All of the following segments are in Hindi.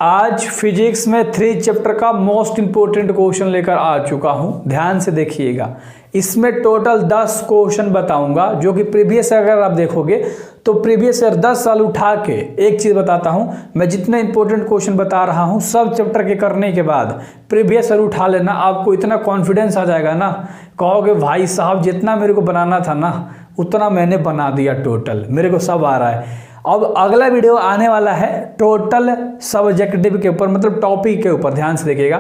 आज फिजिक्स में 3 चैप्टर का मोस्ट इंपोर्टेंट क्वेश्चन लेकर आ चुका हूं। ध्यान से देखिएगा, इसमें टोटल 10 क्वेश्चन बताऊंगा जो कि प्रीवियस अगर आप देखोगे तो प्रीवियस ईयर 10 साल उठा के एक चीज़ बताता हूं, मैं जितने इंपॉर्टेंट क्वेश्चन बता रहा हूं सब चैप्टर के करने के बाद प्रीवियस ईयर उठा लेना, आपको इतना कॉन्फिडेंस आ जाएगा ना, कहोगे भाई साहब जितना मेरे को बनाना था ना उतना मैंने बना दिया, टोटल मेरे को सब आ रहा है। अब अगला वीडियो आने वाला है टोटल सब्जेक्टिव के ऊपर, मतलब टॉपिक के ऊपर। ध्यान से देखिएगा,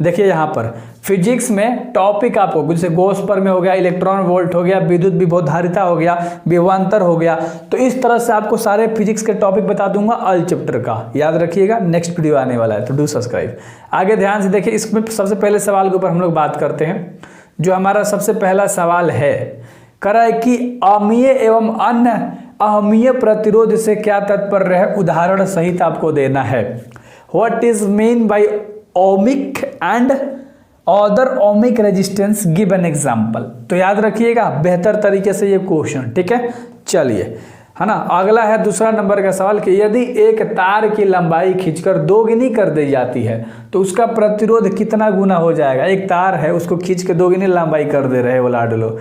देखिए यहाँ पर फिजिक्स में टॉपिक आपको जैसे गॉस पर में हो गया, इलेक्ट्रॉन वोल्ट हो गया, विद्युत विभवधारिता हो गया, विभवांतर हो गया, तो इस तरह से आपको सारे फिजिक्स के टॉपिक बता दूंगा ऑल चैप्टर का। याद रखिएगा, नेक्स्ट वीडियो आने वाला है तो डू सब्सक्राइब। आगे ध्यान से देखिए, इसमें सबसे पहले सवाल के ऊपर हम लोग बात करते हैं। जो हमारा सबसे पहला सवाल है, करा है कि अम्लीय एवं अन्य अम्लीय प्रतिरोध से क्या तात्पर्य है, उदाहरण सहित आपको देना है। What is mean by ohmic and other ohmic resistance, give an example. तो याद रखिएगा बेहतर तरीके से ये क्वेश्चन, ठीक है। चलिए, है ना। अगला है दूसरा नंबर का सवाल कि यदि एक तार की लंबाई खींचकर 2 गुनी कर दी जाती है तो उसका प्रतिरोध कितना गुना हो जाएगा। एक तार है, उसको खींच के 2 गुनी लंबाई कर दे रहे हो लाडलो,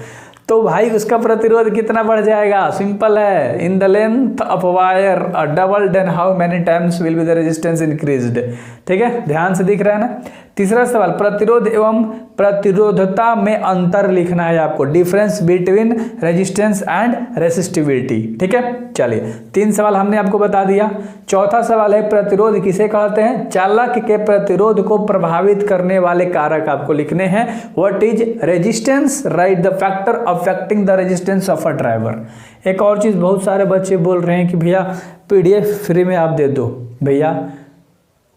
तो भाई उसका प्रतिरोध कितना बढ़ जाएगा। सिंपल है, in the length of wire double then how many times will be the resistance increased. ठीक है, ध्यान से दिख रहा है ना। तीसरा सवाल, प्रतिरोध एवं प्रतिरोधता में अंतर लिखना है आपको, difference between resistance and resistivity. ठीक है, चलिए 3 सवाल हमने आपको बता दिया। चौथा सवाल है, प्रतिरोध किसे कहते हैं, चालक के प्रतिरोध को प्रभावित करने वाले कारक आपको लिखने हैं। What is resistance, right the factor affecting the resistance of a driver. एक और चीज, बहुत सारे बच्चे बोल रहे हैं कि भैया पीडीएफ फ्री में आप दे दो। भैया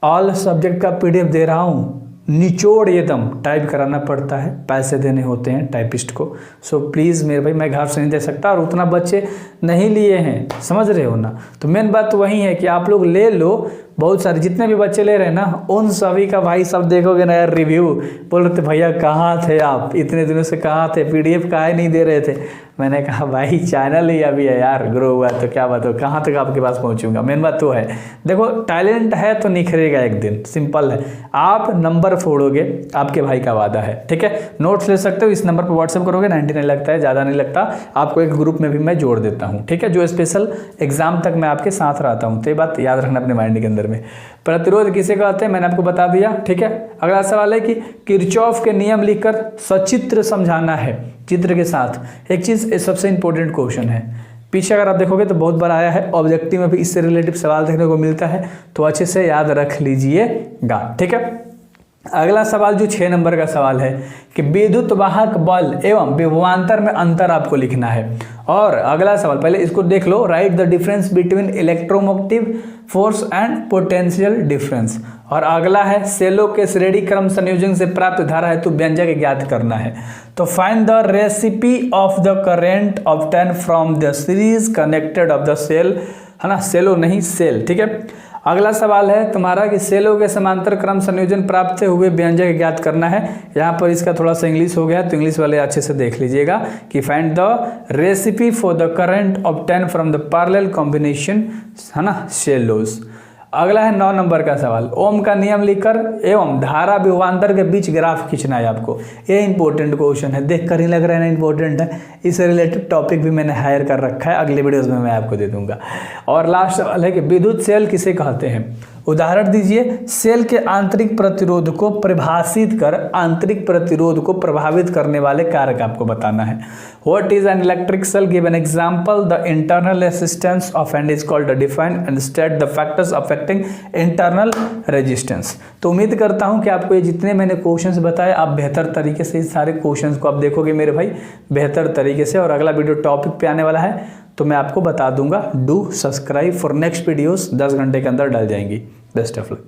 ऑल सब्जेक्ट का पीडीएफ दे रहा हूँ, निचोड़ एकदम टाइप कराना पड़ता है, पैसे देने होते हैं टाइपिस्ट को। सो प्लीज़ मेरे भाई, मैं घर से नहीं दे सकता और उतना बच्चे नहीं लिए हैं, समझ रहे हो ना। तो मेन बात तो वही है कि आप लोग ले लो, बहुत सारे जितने भी बच्चे ले रहे हैं ना उन सभी का भाई सब देखोगे ना यार रिव्यू, बोल रहे थे भैया कहाँ थे आप, इतने दिनों से कहाँ थे, पीडीएफ काहे नहीं दे रहे थे। मैंने कहा भाई चैनल ही अभी है यार, ग्रो हुआ तो क्या बात हो, कहाँ तक आपके पास पहुँचूंगा। मेन बात तो है, देखो टैलेंट है तो निखरेगा एक दिन, सिंपल है। आप नंबर फोड़ोगे, आपके भाई का वादा है। ठीक है, नोट्स ले सकते हो, इस नंबर पर व्हाट्सएप करोगे, 99 लगता है, ज़्यादा नहीं लगता। आपको एक ग्रुप में भी मैं जोड़ देता हूँ, ठीक है, जो स्पेशल एग्जाम तक मैं आपके साथ रहता हूँ। तो ये बात याद रखना अपने माइंड के अंदर में। प्रतिरोध किसे कहते हैं मैंने आपको बता दिया। ठीक है, अगला सवाल है कि किरचॉफ के नियम लिखकर सचित्र समझाना है, चित्र के साथ। एक चीज सबसे इंपॉर्टेंट क्वेश्चन है, पीछे अगर आप देखोगे तो बहुत बार आया है, ऑब्जेक्टिव में भी इससे रिलेटिव सवाल देखने को मिलता है, तो अच्छे से याद रख लीजिएगा। ठीक है, अगला सवाल जो 6 नंबर का सवाल है कि विद्युत वाहक बल एवं विभवांतर में अंतर आपको लिखना है। और अगला सवाल, पहले इसको देख लो, write the difference between electromotive force and potential difference. और अगला है सेलो के श्रेणी क्रम संयोजन से प्राप्त धारा हेतु व्यंजक ज्ञात करना है। तो find the recipe of the current obtain from the series connected of the cell, है ना, सेलो नहीं सेल। ठीक है, अगला सवाल है तुम्हारा कि सेलों के समांतर क्रम संयोजन प्राप्त हुए व्यंजक ज्ञात करना है। यहाँ पर इसका थोड़ा सा इंग्लिश हो गया, तो इंग्लिश वाले अच्छे से देख लीजिएगा कि find the recipe for the current obtain from the parallel combination, है ना, सेलोस। अगला है 9 नंबर का सवाल, ओम का नियम लिखकर एवं धारा विभवांतर के बीच ग्राफ खींचना है आपको। ये इंपॉर्टेंट क्वेश्चन है, देख कर ही लग रहा है ना इंपॉर्टेंट है। इससे रिलेटेड टॉपिक भी मैंने हायर कर रखा है, अगले वीडियोस में मैं आपको दे दूंगा। और लास्ट सवाल है कि विद्युत सेल किसे कहते हैं, उदाहरण दीजिए। सेल के आंतरिक प्रतिरोध को परिभाषित कर आंतरिक प्रतिरोध को प्रभावित करने वाले कारक आपको बताना है। What is an electric cell, give an example. The internal resistance of and is called define and state the factors affecting internal resistance. तो उम्मीद करता हूं कि आपको ये जितने मैंने क्वेश्चंस बताए आप बेहतर तरीके से इस सारे क्वेश्चंस को आप देखोगे मेरे भाई बेहतर तरीके से। और अगला वीडियो टॉपिक पे आने वाला है तो मैं आपको बता दूंगा। Do subscribe for next videos, 10 घंटे के अंदर डल जाएंगी। Best of luck.